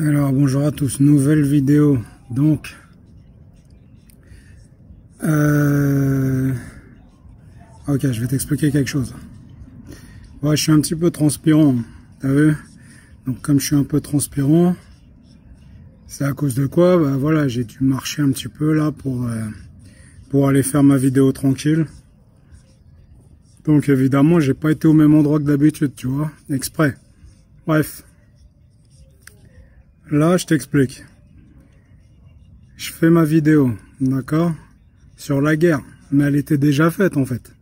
Alors bonjour à tous, nouvelle vidéo. Donc ok, je vais t'expliquer quelque chose. Ouais, je suis un petit peu transpirant, t'as vu? Donc comme je suis un peu transpirant, c'est à cause de quoi? Bah voilà, j'ai dû marcher un petit peu là pour aller faire ma vidéo tranquille. Donc évidemment, j'ai pas été au même endroit que d'habitude, tu vois, exprès. Bref. Là, je t'explique. Je fais ma vidéo, d'accord, sur la guerre. Mais elle était déjà faite, en fait.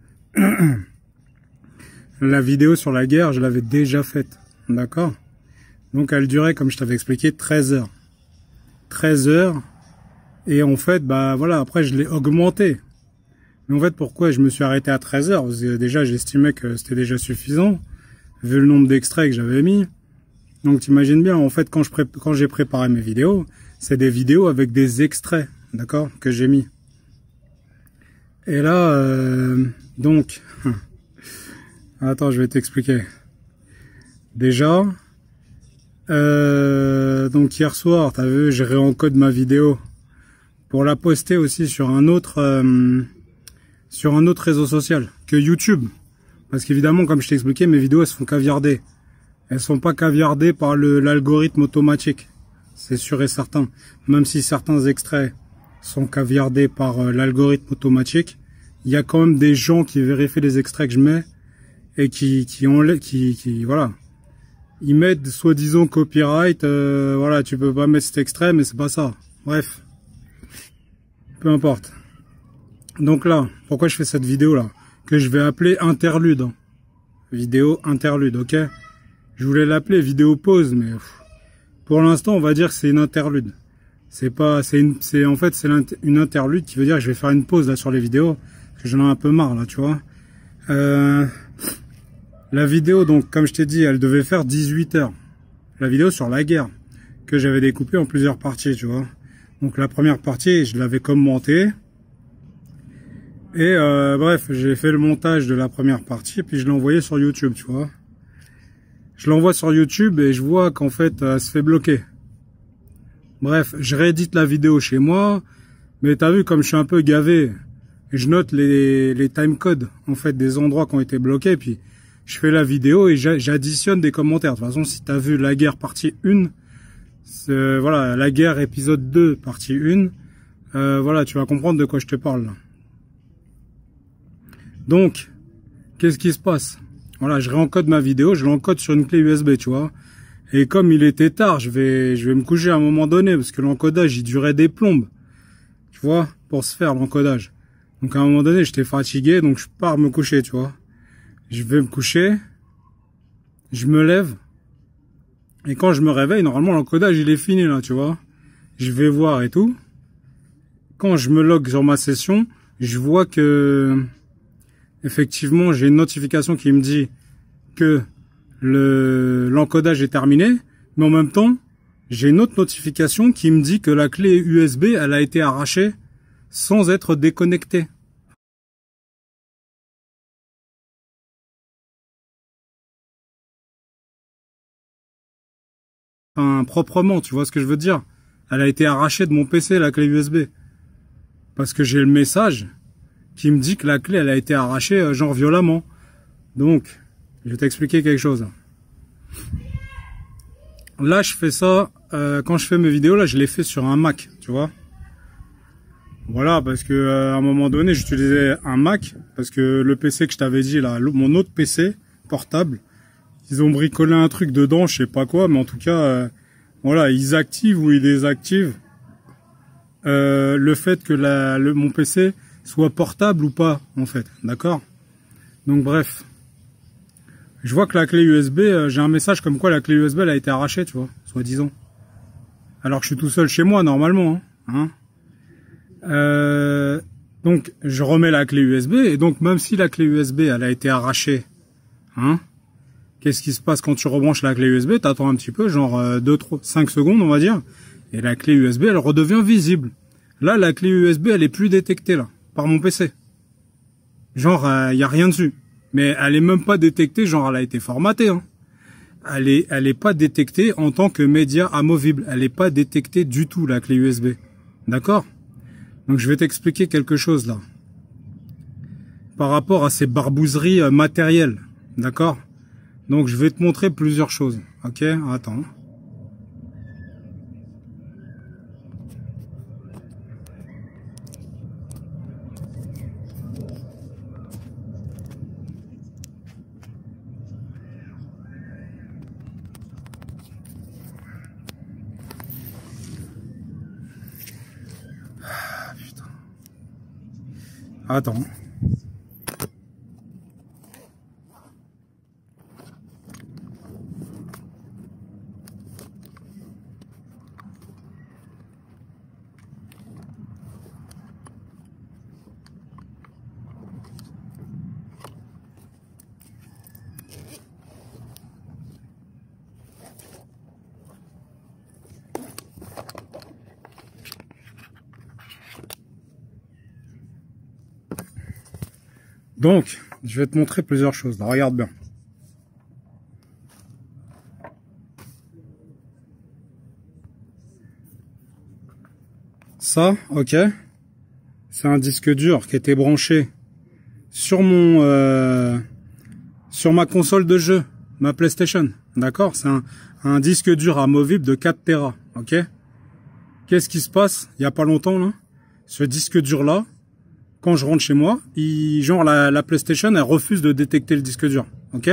La vidéo sur la guerre, je l'avais déjà faite, d'accord. Donc, elle durait, comme je t'avais expliqué, 13 heures. 13 heures. Et en fait, bah voilà, après, je l'ai augmenté. Mais en fait, pourquoi je me suis arrêté à 13 heures? Parce que déjà, j'estimais que c'était déjà suffisant, vu le nombre d'extraits que j'avais mis. Donc t'imagines bien, en fait, quand j'ai préparé mes vidéos, c'est des vidéos avec des extraits, d'accord, que j'ai mis. Et là, donc, attends, je vais t'expliquer. Déjà, donc hier soir, t'as vu, je réencode ma vidéo pour la poster aussi sur un autre réseau social que YouTube. Parce qu'évidemment, comme je t'ai expliqué, mes vidéos, elles se font caviarder. Elles sont pas caviardées par l'algorithme automatique. C'est sûr et certain. Même si certains extraits sont caviardés par l'algorithme automatique, il y a quand même des gens qui vérifient les extraits que je mets et qui voilà. Ils mettent soi-disant copyright, voilà, tu peux pas mettre cet extrait, mais c'est pas ça. Bref. Peu importe. Donc là, pourquoi je fais cette vidéo là? Que je vais appeler interlude. Vidéo interlude, ok? Je voulais l'appeler vidéo pause, mais pour l'instant, on va dire que c'est une interlude. C'est une interlude qui veut dire que je vais faire une pause là sur les vidéos, parce que j'en ai un peu marre là, tu vois. La vidéo, donc, comme je t'ai dit, elle devait faire 18 heures. La vidéo sur la guerre, que j'avais découpée en plusieurs parties, tu vois. Donc la première partie, je l'avais commentée. Et bref, j'ai fait le montage de la première partie, puis je l'ai envoyé sur YouTube, tu vois. Je l'envoie sur YouTube et je vois qu'en fait, elle se fait bloquer. Bref, je réédite la vidéo chez moi, mais t'as vu, comme je suis un peu gavé, je note les timecodes, en fait, des endroits qui ont été bloqués, puis je fais la vidéo et j'additionne des commentaires. De toute façon, si t'as vu la guerre partie 1, voilà, la guerre épisode 2 partie 1, voilà, tu vas comprendre de quoi je te parle, là. Donc, qu'est-ce qui se passe? Voilà, je réencode ma vidéo, je l'encode sur une clé USB, tu vois. Et comme il était tard, je vais me coucher à un moment donné, parce que l'encodage, il durait des plombes. Tu vois, pour se faire l'encodage. Donc à un moment donné, j'étais fatigué, donc je pars me coucher, tu vois. Je vais me coucher, je me lève, et quand je me réveille, normalement l'encodage, il est fini, là, tu vois. Je vais voir et tout. Quand je me log sur ma session, je vois que effectivement, j'ai une notification qui me dit que l'encodage est terminé, mais en même temps, j'ai une autre notification qui me dit que la clé USB, elle a été arrachée sans être déconnectée. Enfin, proprement, tu vois ce que je veux dire? Elle a été arrachée de mon PC, la clé USB. Parce que j'ai le message qui me dit que la clé, elle a été arrachée, genre violemment. Donc, je vais t'expliquer quelque chose. Là, je fais ça, quand je fais mes vidéos, là, je les fais sur un Mac, tu vois. Voilà, parce que à un moment donné, j'utilisais un Mac, parce que le PC que je t'avais dit, là, mon autre PC portable, ils ont bricolé un truc dedans, je sais pas quoi, mais en tout cas, voilà, ils activent ou ils désactivent le fait que mon PC soit portable ou pas, en fait, d'accord? Donc bref, je vois que la clé USB, j'ai un message comme quoi la clé USB elle a été arrachée, tu vois, soi-disant. Alors que je suis tout seul chez moi, normalement, hein. Donc je remets la clé USB, et donc même si la clé USB elle a été arrachée, hein, qu'est-ce qui se passe quand tu rebranches la clé USB? T'attends un petit peu, genre 5 secondes, on va dire, et la clé USB elle redevient visible. Là, la clé USB elle est plus détectée, là, par mon PC. Genre, y a rien dessus. Mais elle est même pas détectée, genre elle a été formatée, hein. elle est pas détectée en tant que média amovible. Elle est pas détectée du tout, la clé USB. D'accord? Donc je vais t'expliquer quelque chose là. Par rapport à ces barbouzeries matérielles. D'accord? Donc je vais te montrer plusieurs choses. Ok? Attends. Attends. Donc, je vais te montrer plusieurs choses. Là, regarde bien. Ça, ok, c'est un disque dur qui était branché sur sur ma console de jeu, ma PlayStation. D'accord? C'est un disque dur amovible de 4 Tera. Ok? Qu'est-ce qui se passe il y a pas longtemps là? Ce disque dur là, quand je rentre chez moi, genre la PlayStation, elle refuse de détecter le disque dur. Ok?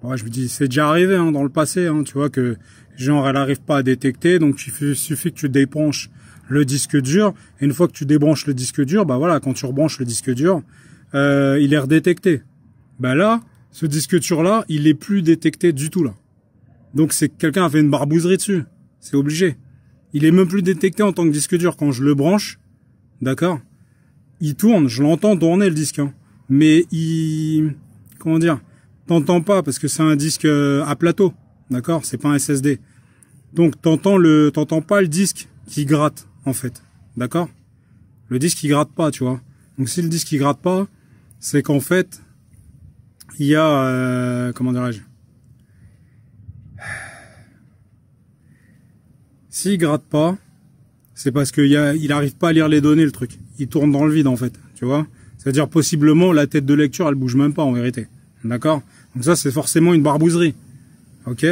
Ouais, je me dis, c'est déjà arrivé hein, dans le passé, hein, tu vois que genre elle arrive pas à détecter, donc il suffit que tu débranches le disque dur. Et une fois que tu débranches le disque dur, bah voilà, quand tu rebranches le disque dur, il est redétecté. Bah là, ce disque dur là, il est plus détecté du tout là. Donc c'est que quelqu'un a fait une barbouzerie dessus. C'est obligé. Il est même plus détecté en tant que disque dur. Quand je le branche, d'accord, il tourne, je l'entends tourner le disque, hein. Mais comment dire, t'entends pas parce que c'est un disque à plateau, d'accord, c'est pas un SSD. Donc t'entends pas le disque qui gratte en fait, d'accord. Le disque il gratte pas, tu vois. Donc si le disque il gratte pas, c'est qu'en fait il y a comment dirais-je, s'il gratte pas, c'est parce qu'il arrive pas à lire les données, le truc. Il tourne dans le vide, en fait. Tu vois? C'est-à-dire, possiblement, la tête de lecture, elle bouge même pas, en vérité. D'accord? Donc ça, c'est forcément une barbouzerie. Ok?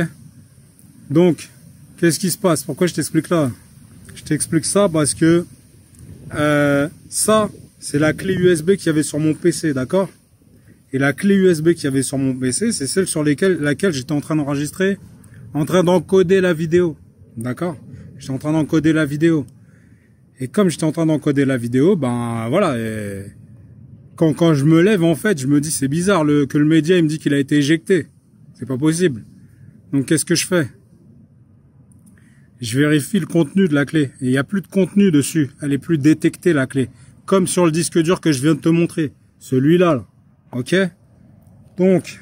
Donc, qu'est-ce qui se passe? Pourquoi je t'explique là? Je t'explique ça parce que, ça, c'est la clé USB qu'il y avait sur mon PC, d'accord? Et la clé USB qu'il y avait sur mon PC, c'est celle sur laquelle j'étais en train d'enregistrer, en train d'encoder la vidéo. D'accord? J'étais en train d'encoder la vidéo. Et comme j'étais en train d'encoder la vidéo, ben voilà. Quand je me lève, en fait, je me dis c'est bizarre que le média il me dit qu'il a été éjecté. C'est pas possible. Donc qu'est-ce que je fais? Je vérifie le contenu de la clé. Et il n'y a plus de contenu dessus. Elle est plus détectée la clé. Comme sur le disque dur que je viens de te montrer. Celui-là. Là. Ok? Donc,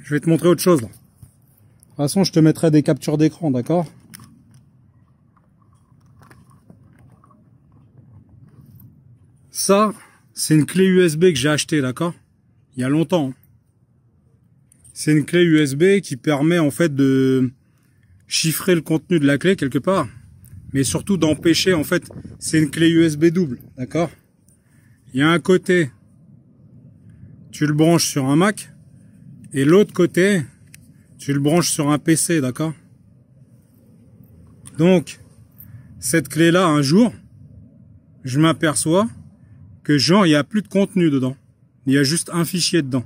je vais te montrer autre chose. Là. De toute façon, je te mettrai des captures d'écran, d'accord? Ça, c'est une clé USB que j'ai achetée, d'accord? Il y a longtemps. C'est une clé USB qui permet en fait de chiffrer le contenu de la clé quelque part. Mais surtout d'empêcher, en fait, c'est une clé USB double, d'accord? Il y a un côté, tu le branches sur un Mac, et l'autre côté, tu le branches sur un PC, d'accord? Donc, cette clé-là, un jour, je m'aperçois que genre, il n'y a plus de contenu dedans. Il y a juste un fichier dedans.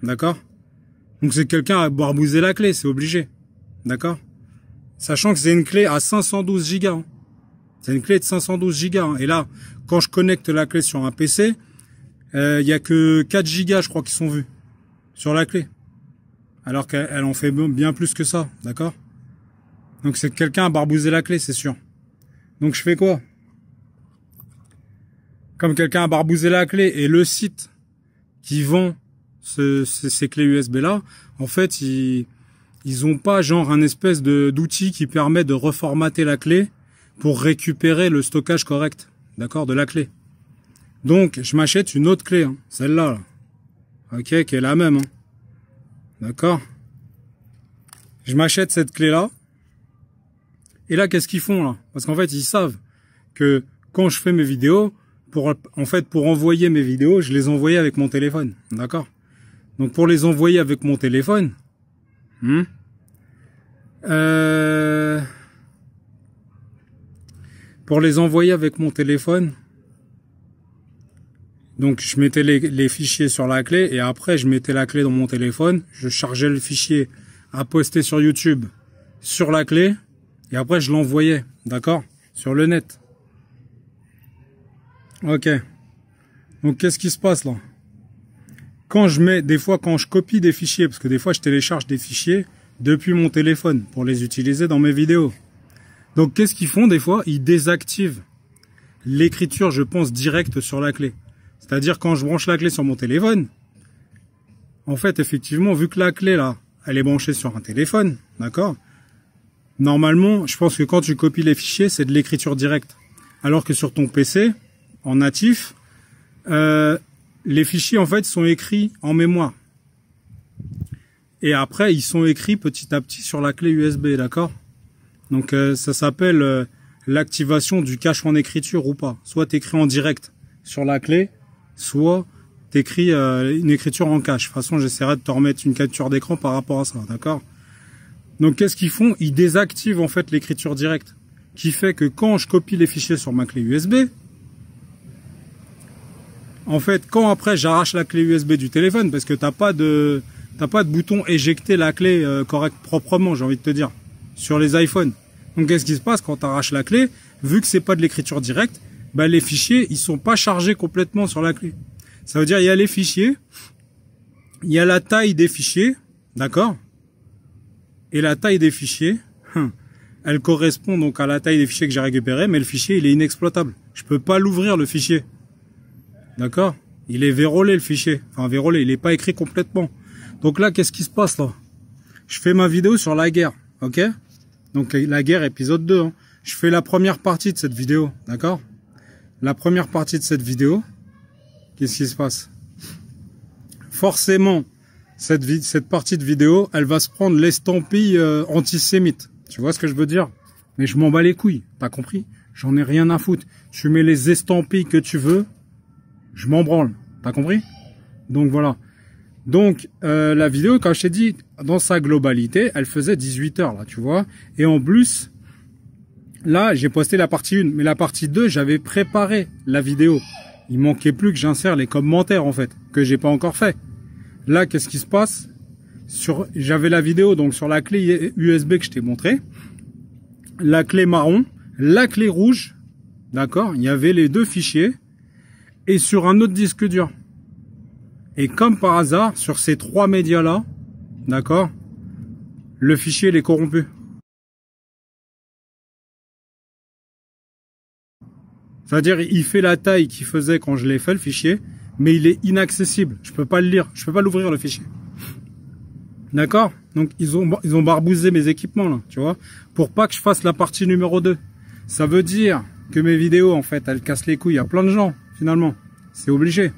D'accord? Donc c'est quelqu'un à barbouser la clé, c'est obligé. D'accord? Sachant que c'est une clé à 512 Go. Hein. C'est une clé de 512 Go. Hein. Et là, quand je connecte la clé sur un PC, il y a que 4 Go, je crois, qui sont vus sur la clé. Alors qu'elle en fait bien plus que ça, d'accord? Donc c'est quelqu'un à barbouser la clé, c'est sûr. Donc je fais quoi? Comme quelqu'un a barbousé la clé et le site qui vend ces clés USB là, en fait ils ont pas genre un espèce d'outil qui permet de reformater la clé pour récupérer le stockage correct, d'accord, de la clé. Donc, je m'achète une autre clé, hein, celle-là, là. Ok, qui est la même, hein. D'accord. Je m'achète cette clé-là. Et là, qu'est-ce qu'ils font, là? Parce qu'en fait, ils savent que quand je fais mes vidéos, pour envoyer mes vidéos, je les envoie avec mon téléphone, d'accord? Donc, pour les envoyer avec mon téléphone, donc je mettais les fichiers sur la clé et après je mettais la clé dans mon téléphone, je chargeais le fichier à poster sur YouTube sur la clé et après je l'envoyais, d'accord, sur le net. Ok. Donc qu'est-ce qui se passe là? Quand je copie des fichiers, parce que des fois je télécharge des fichiers depuis mon téléphone pour les utiliser dans mes vidéos. Donc qu'est-ce qu'ils font des fois? Ils désactivent l'écriture, je pense, directe sur la clé. C'est-à-dire quand je branche la clé sur mon téléphone, en fait, effectivement, vu que la clé là, elle est branchée sur un téléphone, d'accord? Normalement, je pense que quand tu copies les fichiers, c'est de l'écriture directe. Alors que sur ton PC, en natif, les fichiers en fait sont écrits en mémoire. Et après, ils sont écrits petit à petit sur la clé USB, d'accord? Donc ça s'appelle l'activation du cache en écriture ou pas. Soit tu écris en direct sur la clé, soit tu écris une écriture en cache. De toute façon, j'essaierai de te remettre une capture d'écran par rapport à ça, d'accord? Donc qu'est-ce qu'ils font? Ils désactivent en fait l'écriture directe, qui fait que quand je copie les fichiers sur ma clé USB, en fait, quand après j'arrache la clé USB du téléphone, parce que t'as pas de bouton éjecter la clé correct proprement, j'ai envie de te dire, sur les iPhones. Donc qu'est-ce qui se passe quand tu arraches la clé? Vu que c'est pas de l'écriture directe, bah, les fichiers ils sont pas chargés complètement sur la clé. Ça veut dire il y a les fichiers, il y a la taille des fichiers, d'accord? Et la taille des fichiers, elle correspond donc à la taille des fichiers que j'ai récupérés, mais le fichier il est inexploitable. Je peux pas l'ouvrir le fichier. D'accord? Il est vérolé le fichier. Enfin vérolé, il est pas écrit complètement. Donc là, qu'est-ce qui se passe là? Je fais ma vidéo sur la guerre, ok? Donc la guerre épisode 2. Hein. Je fais la première partie de cette vidéo, d'accord? La première partie de cette vidéo, qu'est-ce qui se passe? Forcément, cette partie de vidéo, elle va se prendre l'estampille antisémite. Tu vois ce que je veux dire? Mais je m'en bats les couilles, t'as compris? J'en ai rien à foutre. Tu mets les estampilles que tu veux, je m'en branle, t'as compris? Donc voilà. Donc la vidéo, comme je t'ai dit, dans sa globalité, elle faisait 18 heures là, tu vois. Et en plus, là, j'ai posté la partie 1, mais la partie 2, j'avais préparé la vidéo. Il manquait plus que j'insère les commentaires en fait, que j'ai pas encore fait. Là, qu'est-ce qui se passe? J'avais la vidéo donc sur la clé USB que je t'ai montré, la clé marron, la clé rouge, d'accord? Il y avait les deux fichiers et sur un autre disque dur. Et comme par hasard, sur ces trois médias-là, d'accord, le fichier il est corrompu. C'est-à-dire, il fait la taille qu'il faisait quand je l'ai fait, le fichier, mais il est inaccessible. Je peux pas le lire, je peux pas l'ouvrir, le fichier. D'accord? Donc, ils ont barbousé mes équipements, là, tu vois, pour pas que je fasse la partie numéro 2. Ça veut dire que mes vidéos, en fait, elles cassent les couilles à plein de gens, finalement. C'est obligé.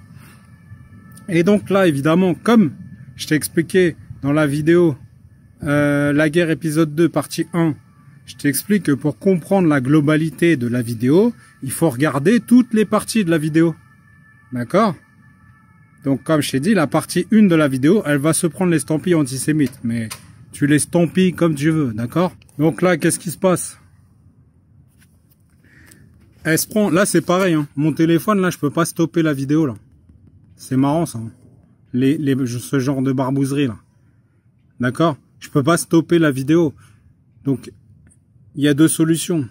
Et donc là, évidemment, comme je t'ai expliqué dans la vidéo La guerre épisode 2 partie 1, je t'explique que pour comprendre la globalité de la vidéo, il faut regarder toutes les parties de la vidéo. D'accord? Donc comme je t'ai dit, la partie 1 de la vidéo, elle va se prendre l'estampille antisémite. Mais tu l'estampilles comme tu veux, d'accord? Donc là, qu'est-ce qui se passe? Elle se prend... Là, c'est pareil, hein. Mon téléphone, là, je peux pas stopper la vidéo, là. C'est marrant, ça. Hein. Ce genre de barbouzerie, là. D'accord? Je peux pas stopper la vidéo. Donc, il y a deux solutions.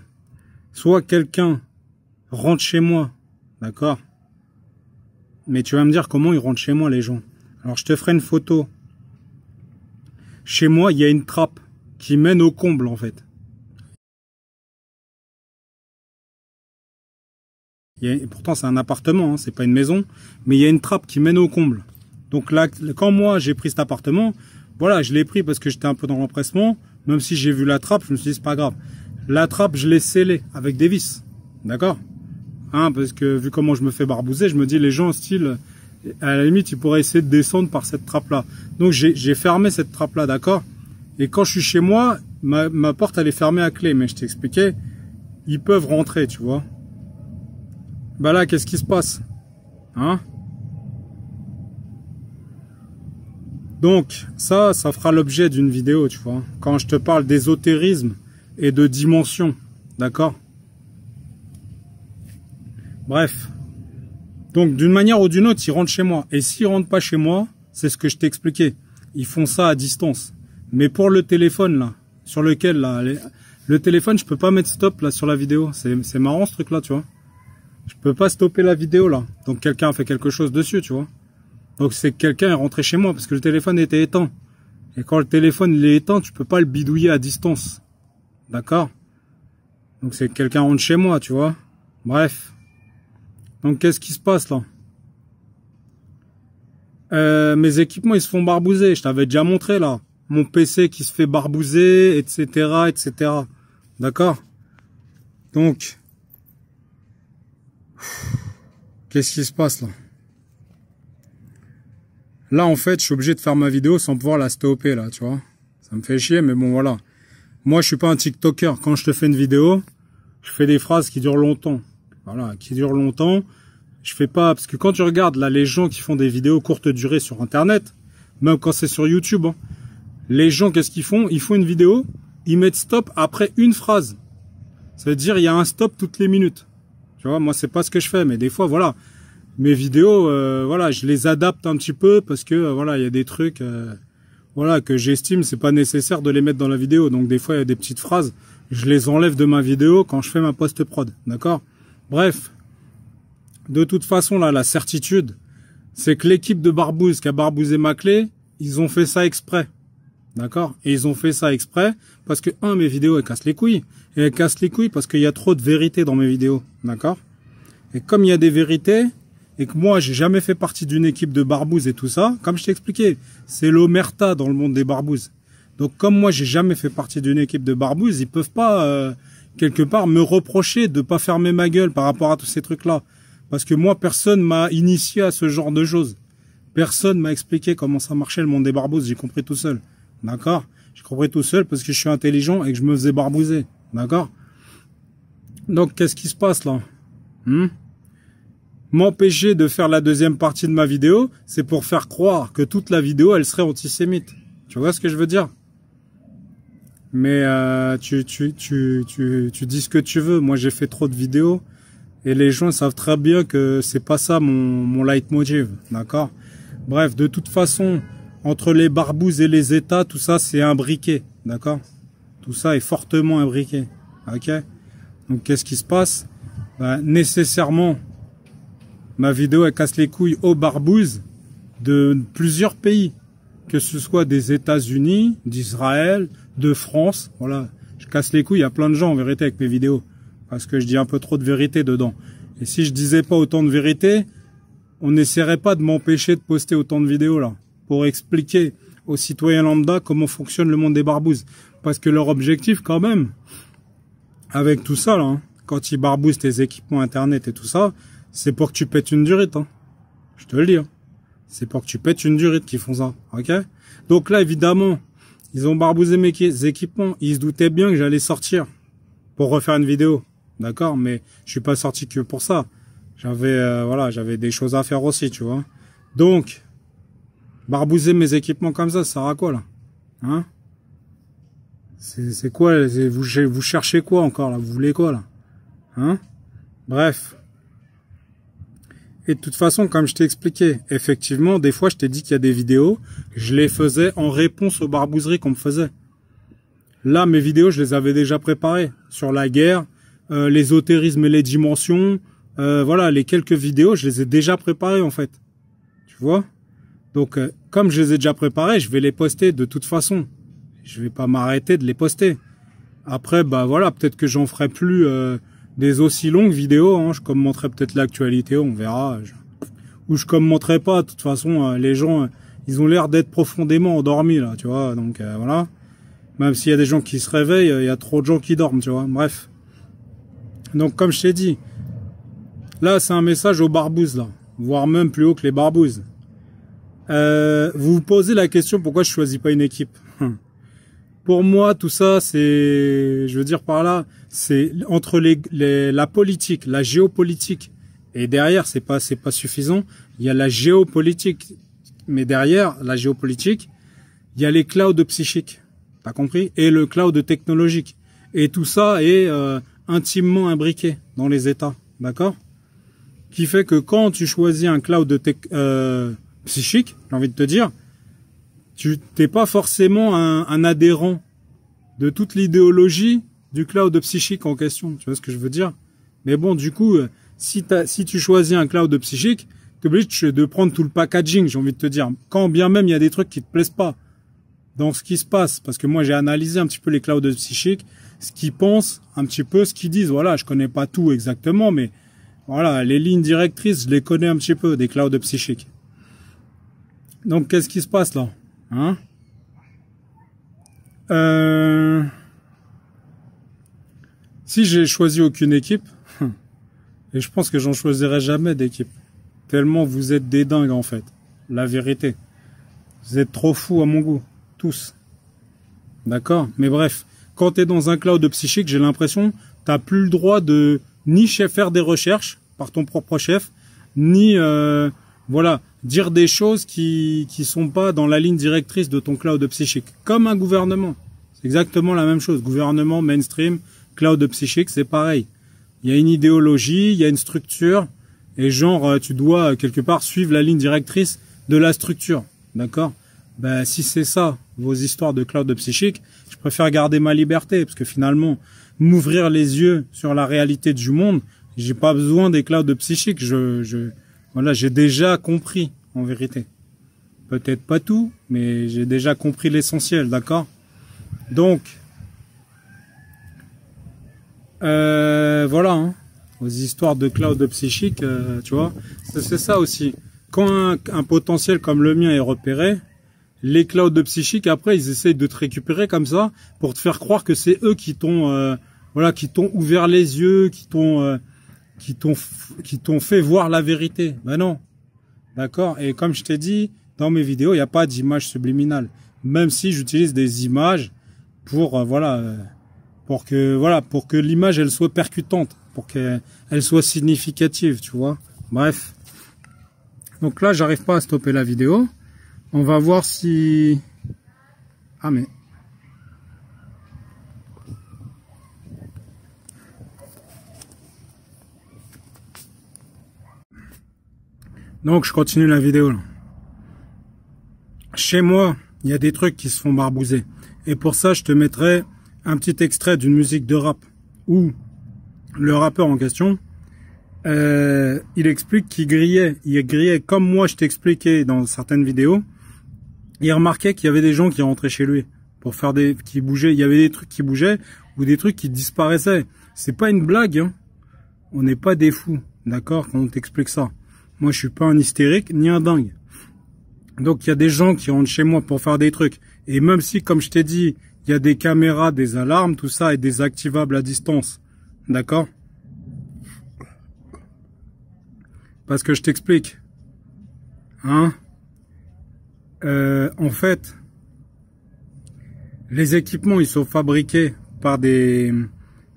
Soit quelqu'un rentre chez moi, d'accord? Mais tu vas me dire comment ils rentrent chez moi, les gens. Alors, je te ferai une photo. Chez moi, il y a une trappe qui mène au comble, en fait. Pourtant, c'est un appartement, hein, c'est pas une maison, mais il y a une trappe qui mène au comble. Donc là, quand moi, j'ai pris cet appartement, voilà, je l'ai pris parce que j'étais un peu dans l'empressement. Même si j'ai vu la trappe, je me suis dit, c'est pas grave. La trappe, je l'ai scellée avec des vis. D'accord? Hein, parce que vu comment je me fais barbouzer, je me dis les gens style, à la limite, ils pourraient essayer de descendre par cette trappe-là. Donc j'ai fermé cette trappe-là, d'accord? Et quand je suis chez moi, ma porte, elle est fermée à clé. Mais je t'expliquais, ils peuvent rentrer, tu vois. Bah là, qu'est-ce qui se passe? Hein? Donc, ça fera l'objet d'une vidéo, tu vois. Quand je te parle d'ésotérisme et de dimension, d'accord? Bref. Donc, d'une manière ou d'une autre, ils rentrent chez moi. Et s'ils rentrent pas chez moi, c'est ce que je t'ai expliqué. Ils font ça à distance. Mais pour le téléphone, là, sur lequel, là, le téléphone, je peux pas mettre stop, là, sur la vidéo. C'est marrant, ce truc-là, tu vois. Je peux pas stopper la vidéo, là. Donc, quelqu'un a fait quelque chose dessus, tu vois. Donc, c'est que quelqu'un est rentré chez moi parce que le téléphone était éteint. Et quand le téléphone, il est éteint, tu peux pas le bidouiller à distance. D'accord? Donc, c'est que quelqu'un rentre chez moi, tu vois. Bref. Donc, qu'est-ce qui se passe, là? Mes équipements, ils se font barbouzer. Je t'avais déjà montré, là. Mon PC qui se fait barbouzer, etc., etc. D'accord? Donc, qu'est-ce qui se passe, là? Là, en fait, je suis obligé de faire ma vidéo sans pouvoir la stopper, là, tu vois. Ça me fait chier, mais bon, voilà. Moi, je suis pas un TikToker. Quand je te fais une vidéo, je fais des phrases qui durent longtemps. Voilà, qui durent longtemps. Je fais pas... Parce que quand tu regardes, là, les gens qui font des vidéos courte durée sur Internet, même quand c'est sur YouTube, hein, les gens, qu'est-ce qu'ils font? Ils font une vidéo, ils mettent stop après une phrase. Ça veut dire, il y a un stop toutes les minutes. Tu vois, moi, c'est pas ce que je fais, mais des fois, voilà. Mes vidéos, voilà, je les adapte un petit peu parce que, voilà, il y a des trucs, voilà, que j'estime, c'est pas nécessaire de les mettre dans la vidéo. Donc, des fois, il y a des petites phrases, je les enlève de ma vidéo quand je fais ma post-prod. D'accord? Bref. De toute façon, là, la certitude, c'est que l'équipe de Barbouze qui a barbouzé ma clé, ils ont fait ça exprès. D'accord? Et ils ont fait ça exprès parce que, mes vidéos, elles cassent les couilles. Et elles cassent les couilles parce qu'il y a trop de vérité dans mes vidéos. D'accord? Et comme il y a des vérités, et que moi, j'ai jamais fait partie d'une équipe de barbouzes et tout ça, comme je t'ai expliqué, c'est l'omerta dans le monde des barbouzes. Donc, comme moi, j'ai jamais fait partie d'une équipe de barbouzes, ils peuvent pas, quelque part, me reprocher de pas fermer ma gueule par rapport à tous ces trucs-là. Parce que moi, personne m'a initié à ce genre de choses. Personne m'a expliqué comment ça marchait le monde des barbouzes. J'ai compris tout seul. D'accord? J'ai compris tout seul parce que je suis intelligent et que je me faisais barbouzer. D'accord? Donc, qu'est-ce qui se passe là? M'empêcher de faire la deuxième partie de ma vidéo, c'est pour faire croire que toute la vidéo, elle serait antisémite. Tu vois ce que je veux dire? Mais tu dis ce que tu veux. Moi, j'ai fait trop de vidéos et les gens savent très bien que c'est pas ça mon leitmotiv. D'accord? Bref, de toute façon, entre les barbouzes et les États, tout ça, c'est imbriqué. D'accord? Tout ça est fortement imbriqué. Ok? Donc, qu'est-ce qui se passe? Nécessairement, ma vidéo, elle casse les couilles aux barbouzes de plusieurs pays. Que ce soit des États-Unis, d'Israël, de France. Voilà. Je casse les couilles à plein de gens, en vérité, avec mes vidéos. Parce que je dis un peu trop de vérité dedans. Et si je disais pas autant de vérité, on n'essaierait pas de m'empêcher de poster autant de vidéos, là. Pour expliquer aux citoyens lambda comment fonctionne le monde des barbouzes. Parce que leur objectif, quand même, avec tout ça, là, hein, quand ils barbouzent tes équipements Internet et tout ça, c'est pour que tu pètes une durite, hein. Je te le dis, hein. C'est pour que tu pètes une durite qu'ils font ça, ok? Donc là, évidemment, ils ont barbouzé mes équipements. Ils se doutaient bien que j'allais sortir pour refaire une vidéo, d'accord? Mais je suis pas sorti que pour ça. J'avais, voilà, j'avais des choses à faire aussi, tu vois? Donc, barbouzer mes équipements comme ça sert à quoi, là? Hein? C'est quoi? Vous cherchez quoi encore, là? Vous voulez quoi, là? Hein? Bref. Et de toute façon, comme je t'ai expliqué, effectivement, des fois, je t'ai dit qu'il y a des vidéos, je les faisais en réponse aux barbouzeries qu'on me faisait. Là, mes vidéos, je les avais déjà préparées sur la guerre, l'ésotérisme et les dimensions. Voilà, les quelques vidéos, je les ai déjà préparées, en fait. Tu vois? Donc, comme je les ai déjà préparées, je vais les poster de toute façon. Je vais pas m'arrêter de les poster. Après, bah voilà, peut-être que j'en ferai plus... des aussi longues vidéos, hein. Je commenterai peut-être l'actualité, on verra. Ou je commenterai pas, de toute façon, les gens, ils ont l'air d'être profondément endormis, là, tu vois, donc voilà. Même s'il y a des gens qui se réveillent, il y a trop de gens qui dorment, tu vois. Bref. Donc, comme je t'ai dit, là, c'est un message aux barbouzes, là. Voire même plus haut que les barbouzes. Vous vous posez la question pourquoi je choisis pas une équipe. Pour moi, tout ça, c'est, je veux dire par là, c'est entre la politique, la géopolitique, et derrière, c'est pas suffisant. Il y a la géopolitique, mais derrière la géopolitique, il y a les clouds psychiques, t'as compris, et le cloud technologique, et tout ça est intimement imbriqué dans les États, d'accord, qui fait que quand tu choisis un cloud psychique, j'ai envie de te dire, tu t'es pas forcément un adhérent de toute l'idéologie du cloud psychique en question. Tu vois ce que je veux dire? Mais bon, du coup, si tu choisis un cloud psychique, t'es obligé de prendre tout le packaging, j'ai envie de te dire. Quand bien même il y a des trucs qui te plaisent pas dans ce qui se passe, parce que moi j'ai analysé un petit peu les clouds psychiques, ce qu'ils pensent, un petit peu ce qu'ils disent. Voilà, je connais pas tout exactement, mais voilà, les lignes directrices, je les connais un petit peu des clouds psychiques. Donc qu'est-ce qui se passe là? Hein? Si j'ai choisi aucune équipe, et je pense que j'en choisirai jamais d'équipe, tellement vous êtes des dingues en fait, la vérité. Vous êtes trop fous à mon goût, tous. D'accord? Mais bref, quand tu es dans un cloud psychique, j'ai l'impression t'as plus le droit de ni faire des recherches par ton propre chef, ni voilà, dire des choses qui sont pas dans la ligne directrice de ton cloud psychique. Comme un gouvernement. C'est exactement la même chose. Gouvernement, mainstream, cloud psychique, c'est pareil. Il y a une idéologie, il y a une structure, et genre, tu dois quelque part suivre la ligne directrice de la structure. D'accord? Ben, si c'est ça, vos histoires de cloud psychique, je préfère garder ma liberté, parce que finalement, m'ouvrir les yeux sur la réalité du monde, j'ai pas besoin des clouds psychiques. Voilà, j'ai déjà compris, en vérité. Peut-être pas tout, mais j'ai déjà compris l'essentiel, d'accord? Donc, voilà, hein, aux histoires de cloud psychique, tu vois, c'est ça aussi. Quand un potentiel comme le mien est repéré, les clouds psychiques, après, ils essayent de te récupérer comme ça pour te faire croire que c'est eux qui t'ont, voilà, qui t'ont ouvert les yeux, qui t'ont fait voir la vérité. Ben non, d'accord. Et comme je t'ai dit dans mes vidéos, il n'y a pas d'image subliminale, même si j'utilise des images pour voilà, pour que l'image elle soit percutante, pour qu'elle soit significative, tu vois. Bref. Donc là, j'arrive pas à stopper la vidéo. On va voir si... Ah mais... Donc je continue la vidéo là. Chez moi, il y a des trucs qui se font barbouzer. Et pour ça, je te mettrai un petit extrait d'une musique de rap où le rappeur en question, il explique qu'il grillait. Il grillait comme moi je t'expliquais dans certaines vidéos. Il remarquait qu'il y avait des gens qui rentraient chez lui pour faire qui bougeaient. Il y avait des trucs qui bougeaient ou des trucs qui disparaissaient. C'est pas une blague, hein. On n'est pas des fous, d'accord, quand on t'explique ça. Moi, je suis pas un hystérique ni un dingue. Donc, il y a des gens qui rentrent chez moi pour faire des trucs. Et même si, comme je t'ai dit, il y a des caméras, des alarmes, tout ça est désactivable à distance, d'accord? Parce que je t'explique, hein? En fait, les équipements, ils sont fabriqués par des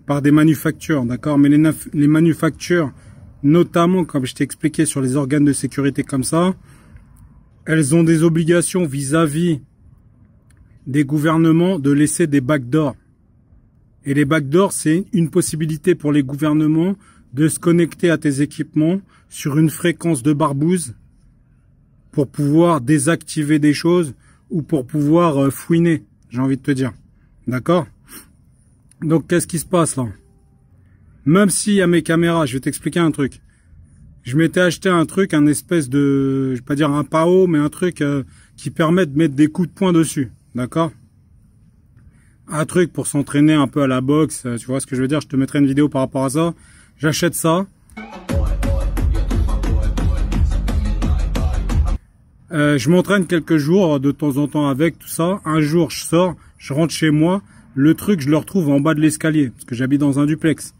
manufactures, d'accord? Mais les manufactures, notamment, comme je t'ai expliqué sur les organes de sécurité comme ça, elles ont des obligations vis-à-vis des gouvernements de laisser des backdoors. Et les backdoors, c'est une possibilité pour les gouvernements de se connecter à tes équipements sur une fréquence de barbouze pour pouvoir désactiver des choses ou pour pouvoir fouiner, j'ai envie de te dire. D'accord? Donc, qu'est-ce qui se passe là? Même s'il y a mes caméras, je vais t'expliquer un truc. Je m'étais acheté un truc, un espèce de, je vais pas dire un PAO, mais un truc qui permet de mettre des coups de poing dessus. D'accord? Un truc pour s'entraîner un peu à la boxe, tu vois ce que je veux dire? Je te mettrai une vidéo par rapport à ça. J'achète ça. Je m'entraîne quelques jours de temps en temps avec tout ça. Un jour, je sors, je rentre chez moi, le truc, je le retrouve en bas de l'escalier, parce que j'habite dans un duplex.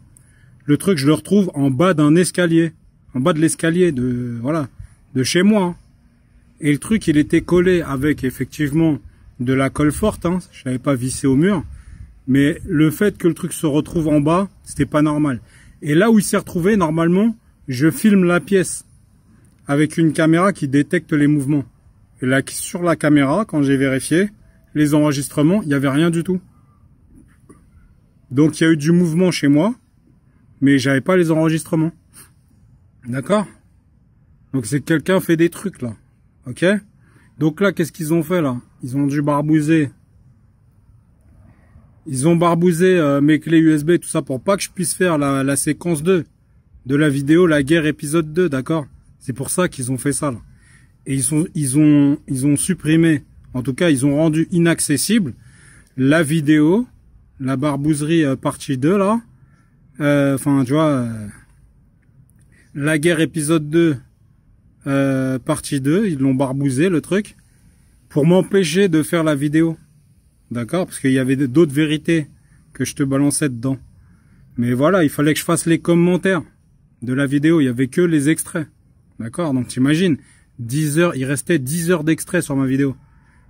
Le truc, je le retrouve en bas d'un escalier, en bas de l'escalier de, voilà, de chez moi. Hein. Et le truc, il était collé avec, effectivement, de la colle forte, hein. Je l'avais pas vissé au mur. Mais le fait que le truc se retrouve en bas, c'était pas normal. Et là où il s'est retrouvé, normalement, je filme la pièce avec une caméra qui détecte les mouvements. Et là, sur la caméra, quand j'ai vérifié les enregistrements, il n'y avait rien du tout. Donc, il y a eu du mouvement chez moi, mais j'avais pas les enregistrements. D'accord? Donc, c'est que quelqu'un fait des trucs, là. Ok? Donc là, qu'est-ce qu'ils ont fait, là? Ils ont dû barbouser. Ils ont barbousé mes clés USB, tout ça, pour pas que je puisse faire la séquence 2 de la vidéo La Guerre épisode 2, d'accord? C'est pour ça qu'ils ont fait ça, là. Et ils ont supprimé, en tout cas, ils ont rendu inaccessible la vidéo, la barbouzerie partie 2, là. Enfin, tu vois, La Guerre épisode 2, partie 2, ils l'ont barbousé, le truc, pour m'empêcher de faire la vidéo. D'accord? Parce qu'il y avait d'autres vérités que je te balançais dedans. Mais voilà, il fallait que je fasse les commentaires de la vidéo. Il y avait que les extraits. D'accord? Donc t'imagines, 10 heures, il restait 10 heures d'extraits sur ma vidéo.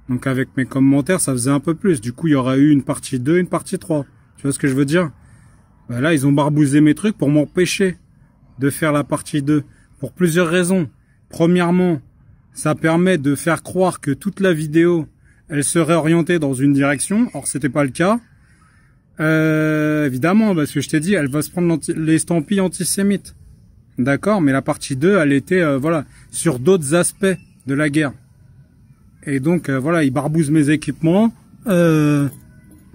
Donc avec mes commentaires, ça faisait un peu plus. Du coup, il y aura eu une partie 2, une partie 3. Tu vois ce que je veux dire? Ben là, ils ont barbousé mes trucs pour m'empêcher de faire la partie 2. Pour plusieurs raisons. Premièrement, ça permet de faire croire que toute la vidéo, elle serait orientée dans une direction. Or, c'était pas le cas. Évidemment, parce que je t'ai dit, elle va se prendre l'estampille antisémite. D'accord? Mais la partie 2, elle était, voilà, sur d'autres aspects de la guerre. Et donc, voilà, ils barbousent mes équipements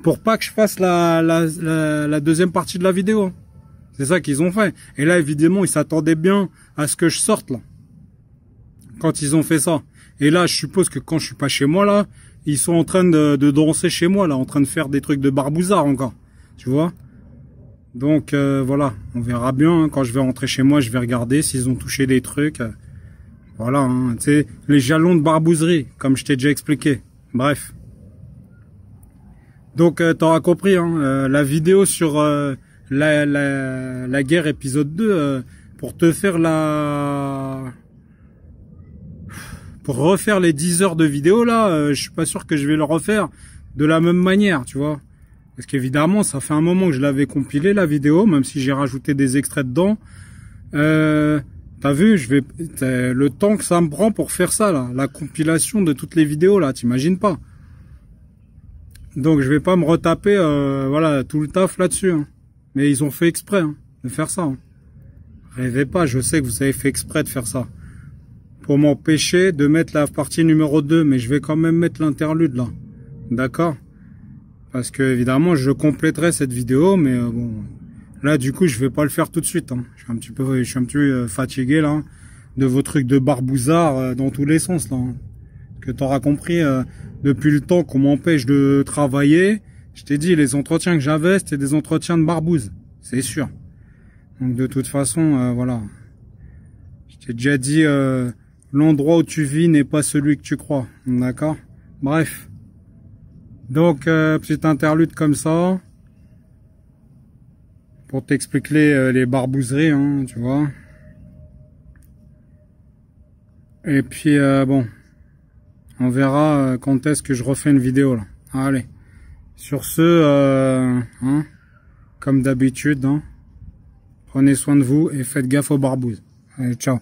pour pas que je fasse la deuxième partie de la vidéo. C'est ça qu'ils ont fait. Et là, évidemment, ils s'attendaient bien à ce que je sorte, là. Quand ils ont fait ça. Et là, je suppose que quand je suis pas chez moi, là, ils sont en train de danser chez moi, là, en train de faire des trucs de barbouzard encore. Tu vois? Donc, voilà, on verra bien. Hein, quand je vais rentrer chez moi, je vais regarder s'ils ont touché des trucs. Voilà, hein, tu sais, les jalons de barbouzerie, comme je t'ai déjà expliqué. Bref. Donc, t'auras compris, hein, la vidéo sur la guerre épisode 2, pour te faire pour refaire les 10 heures de vidéo, là, je suis pas sûr que je vais le refaire de la même manière, tu vois. Parce qu'évidemment, ça fait un moment que je l'avais compilé, la vidéo, même si j'ai rajouté des extraits dedans. T'as vu, le temps que ça me prend pour faire ça, là, la compilation de toutes les vidéos, là, t'imagines pas. Donc, je vais pas me retaper, voilà, tout le taf là-dessus. Hein. Mais ils ont fait exprès, hein, de faire ça. Hein. Rêvez pas, je sais que vous avez fait exprès de faire ça. Pour m'empêcher de mettre la partie numéro 2, mais je vais quand même mettre l'interlude, là. D'accord? Parce que, évidemment, je compléterai cette vidéo, mais bon... Là, du coup, je vais pas le faire tout de suite. Hein. Je suis un petit peu fatigué, là, de vos trucs de barbouzard dans tous les sens, là. Hein. Que t'auras compris, depuis le temps qu'on m'empêche de travailler, je t'ai dit, les entretiens que j'avais, c'était des entretiens de barbouze. C'est sûr. Donc, de toute façon, voilà. Je t'ai déjà dit, l'endroit où tu vis n'est pas celui que tu crois. D'accord? Bref. Donc, petite interlude comme ça. Pour t'expliquer les barbouzeries, hein, tu vois. Et puis, bon. On verra quand est-ce que je refais une vidéo, là. Allez. Sur ce, hein, comme d'habitude, hein, prenez soin de vous et faites gaffe aux barbouzes. Allez, ciao.